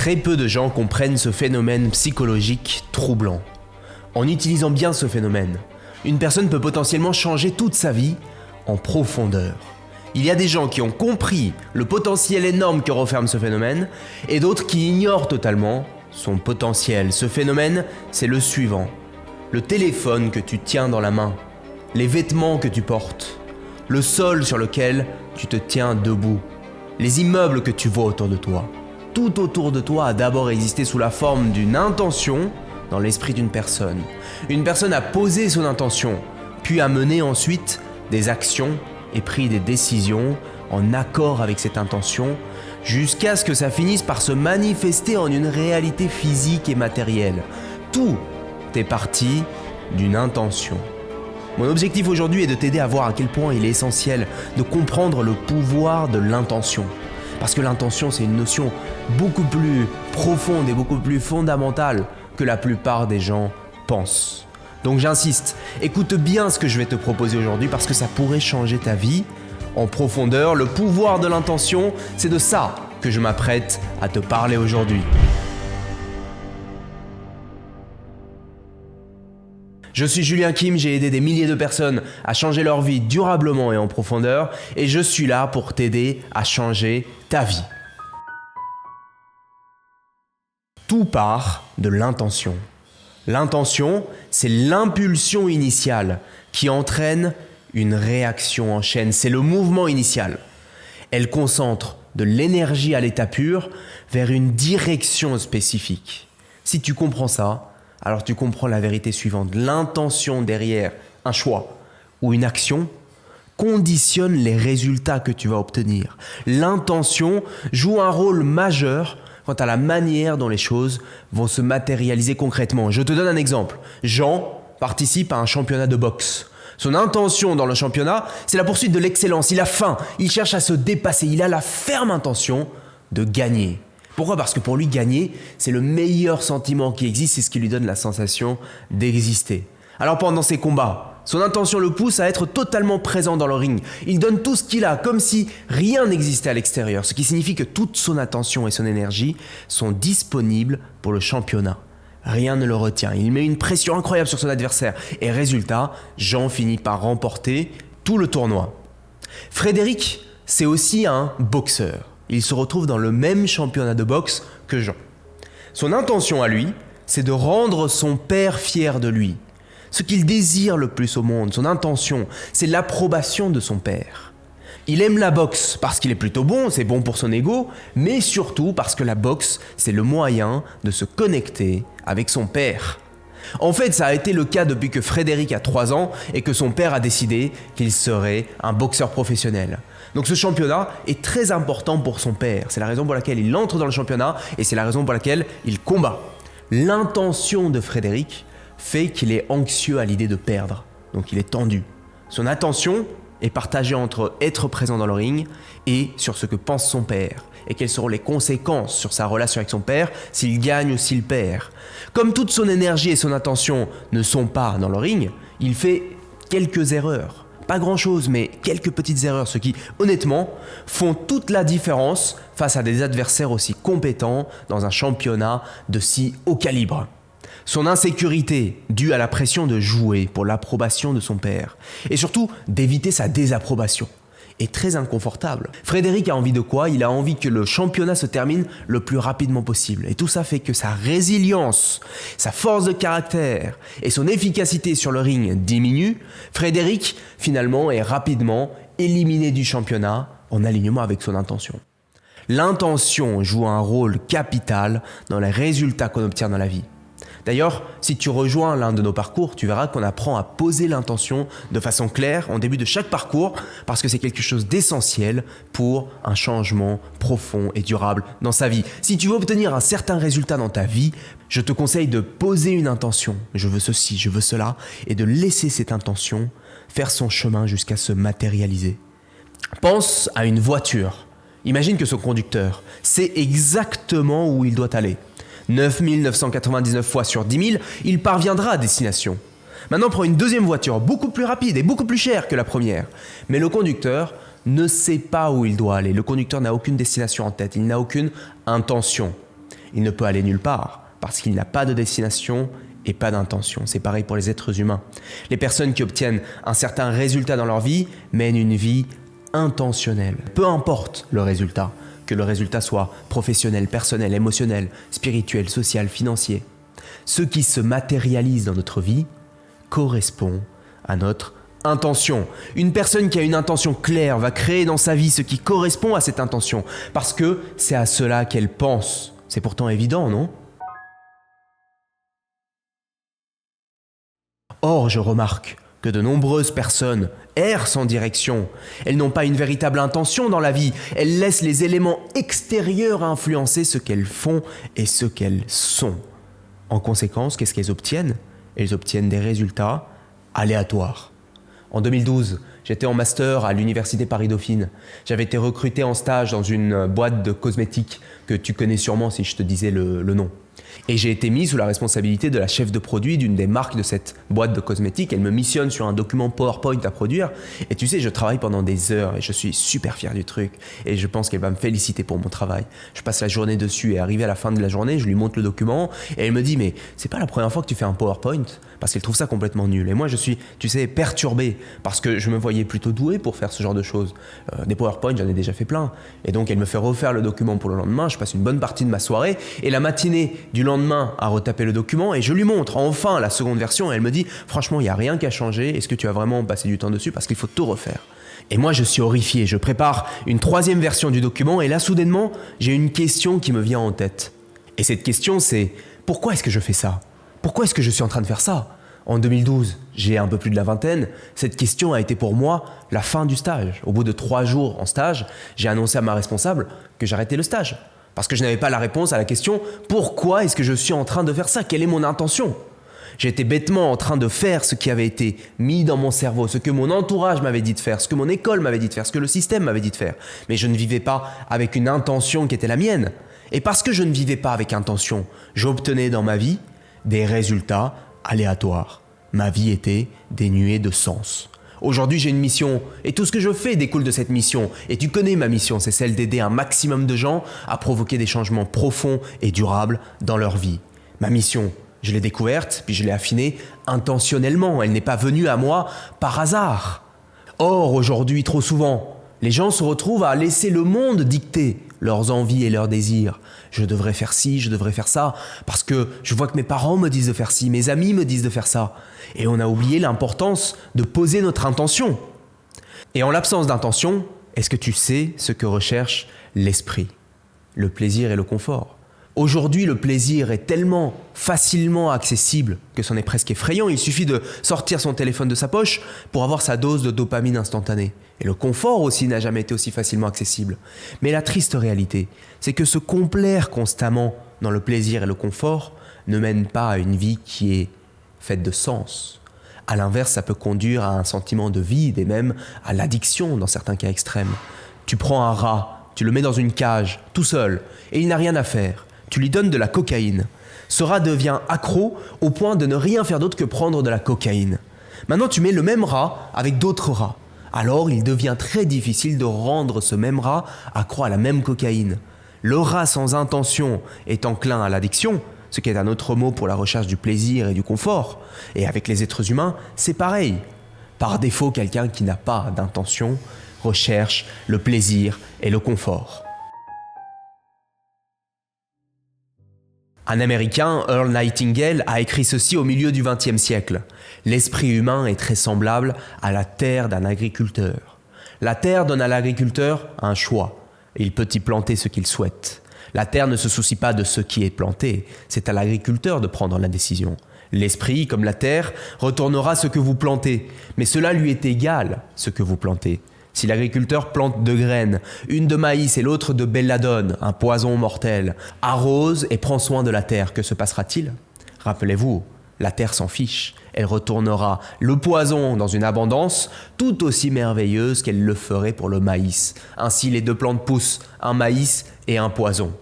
Très peu de gens comprennent ce phénomène psychologique troublant. En utilisant bien ce phénomène, une personne peut potentiellement changer toute sa vie en profondeur. Il y a des gens qui ont compris le potentiel énorme que renferme ce phénomène et d'autres qui ignorent totalement son potentiel. Ce phénomène, c'est le suivant. Le téléphone que tu tiens dans la main, les vêtements que tu portes, le sol sur lequel tu te tiens debout, les immeubles que tu vois autour de toi. Tout autour de toi a d'abord existé sous la forme d'une intention dans l'esprit d'une personne. Une personne a posé son intention, puis a mené ensuite des actions et pris des décisions en accord avec cette intention, jusqu'à ce que ça finisse par se manifester en une réalité physique et matérielle. Tout est parti d'une intention. Mon objectif aujourd'hui est de t'aider à voir à quel point il est essentiel de comprendre le pouvoir de l'intention. Parce que l'intention, c'est une notion beaucoup plus profonde et beaucoup plus fondamentale que la plupart des gens pensent. Donc j'insiste, écoute bien ce que je vais te proposer aujourd'hui parce que ça pourrait changer ta vie en profondeur. Le pouvoir de l'intention, c'est de ça que je m'apprête à te parler aujourd'hui. Je suis Julien Kim, j'ai aidé des milliers de personnes à changer leur vie durablement et en profondeur et je suis là pour t'aider à changer ta vie. Tout part de l'intention. L'intention, c'est l'impulsion initiale qui entraîne une réaction en chaîne. C'est le mouvement initial. Elle concentre de l'énergie à l'état pur vers une direction spécifique. Si tu comprends ça, alors tu comprends la vérité suivante. L'intention derrière un choix ou une action conditionne les résultats que tu vas obtenir. L'intention joue un rôle majeur quant à la manière dont les choses vont se matérialiser concrètement. Je te donne un exemple. Jean participe à un championnat de boxe. Son intention dans le championnat, c'est la poursuite de l'excellence. Il a faim, il cherche à se dépasser. Il a la ferme intention de gagner. Pourquoi ? Parce que pour lui, gagner, c'est le meilleur sentiment qui existe, c'est ce qui lui donne la sensation d'exister. Alors pendant ses combats, son intention le pousse à être totalement présent dans le ring. Il donne tout ce qu'il a, comme si rien n'existait à l'extérieur, ce qui signifie que toute son attention et son énergie sont disponibles pour le championnat. Rien ne le retient, il met une pression incroyable sur son adversaire et résultat, Jean finit par remporter tout le tournoi. Frédéric, c'est aussi un boxeur. Il se retrouve dans le même championnat de boxe que Jean. Son intention à lui, c'est de rendre son père fier de lui. Ce qu'il désire le plus au monde, son intention, c'est l'approbation de son père. Il aime la boxe parce qu'il est plutôt bon, c'est bon pour son ego, mais surtout parce que la boxe, c'est le moyen de se connecter avec son père. En fait, ça a été le cas depuis que Frédéric a 3 ans et que son père a décidé qu'il serait un boxeur professionnel. Donc ce championnat est très important pour son père. C'est la raison pour laquelle il entre dans le championnat et c'est la raison pour laquelle il combat. L'intention de Frédéric fait qu'il est anxieux à l'idée de perdre. Donc il est tendu. Son attention est partagée entre être présent dans le ring et sur ce que pense son père et quelles seront les conséquences sur sa relation avec son père s'il gagne ou s'il perd. Comme toute son énergie et son attention ne sont pas dans le ring, il fait quelques erreurs. Pas grand-chose, mais quelques petites erreurs, ce qui, honnêtement, font toute la différence face à des adversaires aussi compétents dans un championnat de si haut calibre. Son insécurité, due à la pression de jouer pour l'approbation de son père, et surtout d'éviter sa désapprobation, est très inconfortable. Frédéric a envie de quoi ? Il a envie que le championnat se termine le plus rapidement possible. Et tout ça fait que sa résilience, sa force de caractère et son efficacité sur le ring diminuent. Frédéric, finalement, est rapidement éliminé du championnat en alignement avec son intention. L'intention joue un rôle capital dans les résultats qu'on obtient dans la vie. D'ailleurs, si tu rejoins l'un de nos parcours, tu verras qu'on apprend à poser l'intention de façon claire en début de chaque parcours parce que c'est quelque chose d'essentiel pour un changement profond et durable dans sa vie. Si tu veux obtenir un certain résultat dans ta vie, je te conseille de poser une intention. Je veux ceci, je veux cela, et de laisser cette intention faire son chemin jusqu'à se matérialiser. Pense à une voiture. Imagine que son conducteur sait exactement où il doit aller. 9 999 fois sur 10 000, il parviendra à destination. Maintenant, prends une deuxième voiture, beaucoup plus rapide et beaucoup plus chère que la première. Mais le conducteur ne sait pas où il doit aller. Le conducteur n'a aucune destination en tête, il n'a aucune intention. il ne peut aller nulle part parce qu'il n'a pas de destination et pas d'intention. C'est pareil pour les êtres humains. Les personnes qui obtiennent un certain résultat dans leur vie mènent une vie intentionnelle. Peu importe le résultat, que le résultat soit professionnel, personnel, émotionnel, spirituel, social, financier. Ce qui se matérialise dans notre vie correspond à notre intention. Une personne qui a une intention claire va créer dans sa vie ce qui correspond à cette intention parce que c'est à cela qu'elle pense. C'est pourtant évident, non ? Or, je remarque que de nombreuses personnes errent sans direction. Elles n'ont pas une véritable intention dans la vie. Elles laissent les éléments extérieurs influencer ce qu'elles font et ce qu'elles sont. En conséquence, qu'est-ce qu'elles obtiennent ? Elles obtiennent des résultats aléatoires. En 2012, j'étais en master à l'université Paris-Dauphine. J'avais été recruté en stage dans une boîte de cosmétiques que tu connais sûrement si je te disais le nom. Et j'ai été mis sous la responsabilité de la chef de produit d'une des marques de cette boîte de cosmétiques. Elle me missionne sur un document PowerPoint à produire. Et tu sais, je travaille pendant des heures et je suis super fier du truc. Et je pense qu'elle va me féliciter pour mon travail. Je passe la journée dessus et arrivé à la fin de la journée, je lui montre le document et elle me dit « Mais c'est pas la première fois que tu fais un PowerPoint ?» Parce qu'elle trouve ça complètement nul. Et moi, je suis, tu sais, perturbé parce que je me voyais plutôt doué pour faire ce genre de choses. Des PowerPoint, j'en ai déjà fait plein. Et donc, elle me fait refaire le document pour le lendemain. Je passe une bonne partie de ma soirée. Et la matinée du lendemain, à retaper le document et je lui montre enfin la seconde version. Et elle me dit « Franchement, il n'y a rien qu'à changer. Est-ce que tu as vraiment passé du temps dessus parce qu'il faut tout refaire ?» Et moi, je suis horrifié. Je prépare une troisième version du document et là, soudainement, j'ai une question qui me vient en tête. Et cette question, c'est « Pourquoi est-ce que je fais ça ? Pourquoi est-ce que je suis en train de faire ça ?» En 2012, j'ai un peu plus de la vingtaine. Cette question a été pour moi la fin du stage. Au bout de 3 jours en stage, j'ai annoncé à ma responsable que j'arrêtais le stage. Parce que je n'avais pas la réponse à la question « Pourquoi est-ce que je suis en train de faire ça ? Quelle est mon intention ?» J'étais bêtement en train de faire ce qui avait été mis dans mon cerveau, ce que mon entourage m'avait dit de faire, ce que mon école m'avait dit de faire, ce que le système m'avait dit de faire. Mais je ne vivais pas avec une intention qui était la mienne. Et parce que je ne vivais pas avec intention, j'obtenais dans ma vie des résultats aléatoires. Ma vie était dénuée de sens. Aujourd'hui, j'ai une mission et tout ce que je fais découle de cette mission. Et tu connais ma mission, c'est celle d'aider un maximum de gens à provoquer des changements profonds et durables dans leur vie. Ma mission, je l'ai découverte, puis je l'ai affinée intentionnellement. Elle n'est pas venue à moi par hasard. Or, aujourd'hui, trop souvent, les gens se retrouvent à laisser le monde dicter leurs envies et leurs désirs. Je devrais faire ci, je devrais faire ça, parce que je vois que mes parents me disent de faire ci, mes amis me disent de faire ça. Et on a oublié l'importance de poser notre intention. Et en l'absence d'intention, est-ce que tu sais ce que recherche l'esprit ? Le plaisir et le confort. Aujourd'hui, le plaisir est tellement facilement accessible que c'en est presque effrayant. Il suffit de sortir son téléphone de sa poche pour avoir sa dose de dopamine instantanée. Et le confort aussi n'a jamais été aussi facilement accessible. Mais la triste réalité, c'est que se complaire constamment dans le plaisir et le confort ne mène pas à une vie qui est faite de sens. À l'inverse, ça peut conduire à un sentiment de vide et même à l'addiction dans certains cas extrêmes. Tu prends un rat, tu le mets dans une cage, tout seul, et il n'a rien à faire. Tu lui donnes de la cocaïne. Ce rat devient accro au point de ne rien faire d'autre que prendre de la cocaïne. Maintenant, tu mets le même rat avec d'autres rats. Alors, il devient très difficile de rendre ce même rat accro à la même cocaïne. Le rat sans intention est enclin à l'addiction, ce qui est un autre mot pour la recherche du plaisir et du confort. Et avec les êtres humains, c'est pareil. Par défaut, quelqu'un qui n'a pas d'intention recherche le plaisir et le confort. Un Américain, Earl Nightingale, a écrit ceci au milieu du XXe siècle. L'esprit humain est très semblable à la terre d'un agriculteur. La terre donne à l'agriculteur un choix. Il peut y planter ce qu'il souhaite. La terre ne se soucie pas de ce qui est planté. C'est à l'agriculteur de prendre la décision. L'esprit, comme la terre, retournera ce que vous plantez. Mais cela lui est égal, ce que vous plantez. Si l'agriculteur plante 2 graines, une de maïs et l'autre de belladone, un poison mortel, arrose et prend soin de la terre, que se passera-t-il ? Rappelez-vous, la terre s'en fiche. Elle retournera le poison dans une abondance tout aussi merveilleuse qu'elle le ferait pour le maïs. Ainsi, les 2 plantes poussent, un maïs et un poison.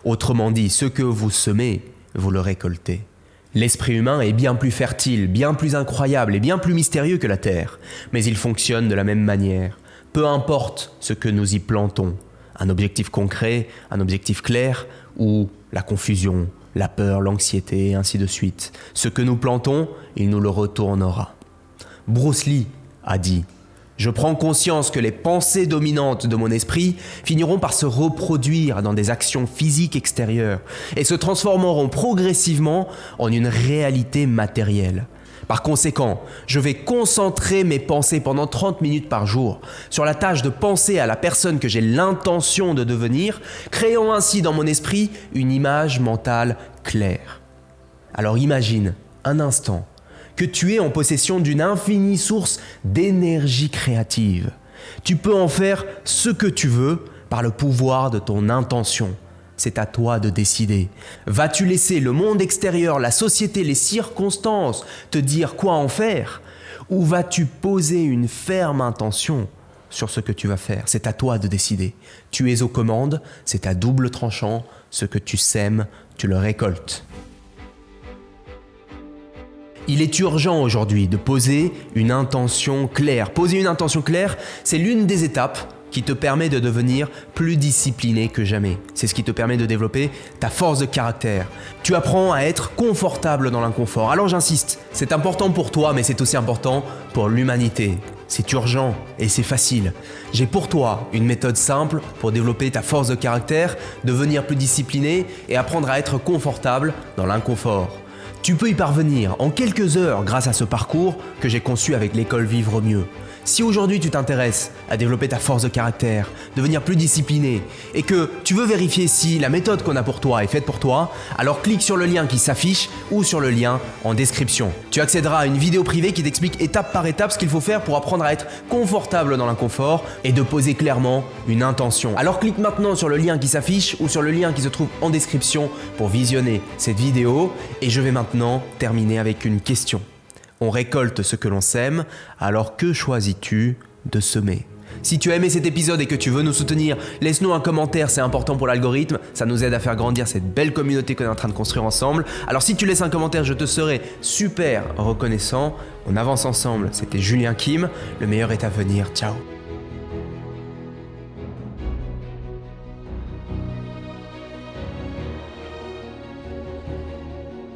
Autrement dit, ce que vous semez, vous le récoltez. L'esprit humain est bien plus fertile, bien plus incroyable et bien plus mystérieux que la terre, mais il fonctionne de la même manière. Peu importe ce que nous y plantons, un objectif concret, un objectif clair ou la confusion, la peur, l'anxiété, et ainsi de suite. Ce que nous plantons, il nous le retournera. Bruce Lee a dit « Je prends conscience que les pensées dominantes de mon esprit finiront par se reproduire dans des actions physiques extérieures et se transformeront progressivement en une réalité matérielle. Par conséquent, je vais concentrer mes pensées pendant 30 minutes par jour sur la tâche de penser à la personne que j'ai l'intention de devenir, créant ainsi dans mon esprit une image mentale claire. » Alors imagine un instant que tu es en possession d'une infinie source d'énergie créative. Tu peux en faire ce que tu veux par le pouvoir de ton intention. C'est à toi de décider. Vas-tu laisser le monde extérieur, la société, les circonstances te dire quoi en faire? Ou vas-tu poser une ferme intention sur ce que tu vas faire? C'est à toi de décider. Tu es aux commandes, c'est à double tranchant. Ce que tu sèmes, tu le récoltes. Il est urgent aujourd'hui de poser une intention claire. Poser une intention claire, c'est l'une des étapes qui te permet de devenir plus discipliné que jamais. C'est ce qui te permet de développer ta force de caractère. Tu apprends à être confortable dans l'inconfort. Alors j'insiste, c'est important pour toi, mais c'est aussi important pour l'humanité. C'est urgent et c'est facile. J'ai pour toi une méthode simple pour développer ta force de caractère, devenir plus discipliné et apprendre à être confortable dans l'inconfort. Tu peux y parvenir en quelques heures grâce à ce parcours que j'ai conçu avec l'école Vivre Mieux. Si aujourd'hui tu t'intéresses à développer ta force de caractère, devenir plus discipliné et que tu veux vérifier si la méthode qu'on a pour toi est faite pour toi, alors clique sur le lien qui s'affiche ou sur le lien en description. Tu accéderas à une vidéo privée qui t'explique étape par étape ce qu'il faut faire pour apprendre à être confortable dans l'inconfort et de poser clairement une intention. Alors clique maintenant sur le lien qui s'affiche ou sur le lien qui se trouve en description pour visionner cette vidéo et je vais maintenant terminer avec une question. On récolte ce que l'on sème, alors que choisis-tu de semer? Si tu as aimé cet épisode et que tu veux nous soutenir, laisse-nous un commentaire, c'est important pour l'algorithme, ça nous aide à faire grandir cette belle communauté qu'on est en train de construire ensemble. Alors si tu laisses un commentaire, je te serai super reconnaissant. On avance ensemble, c'était Julien Kim, le meilleur est à venir, ciao.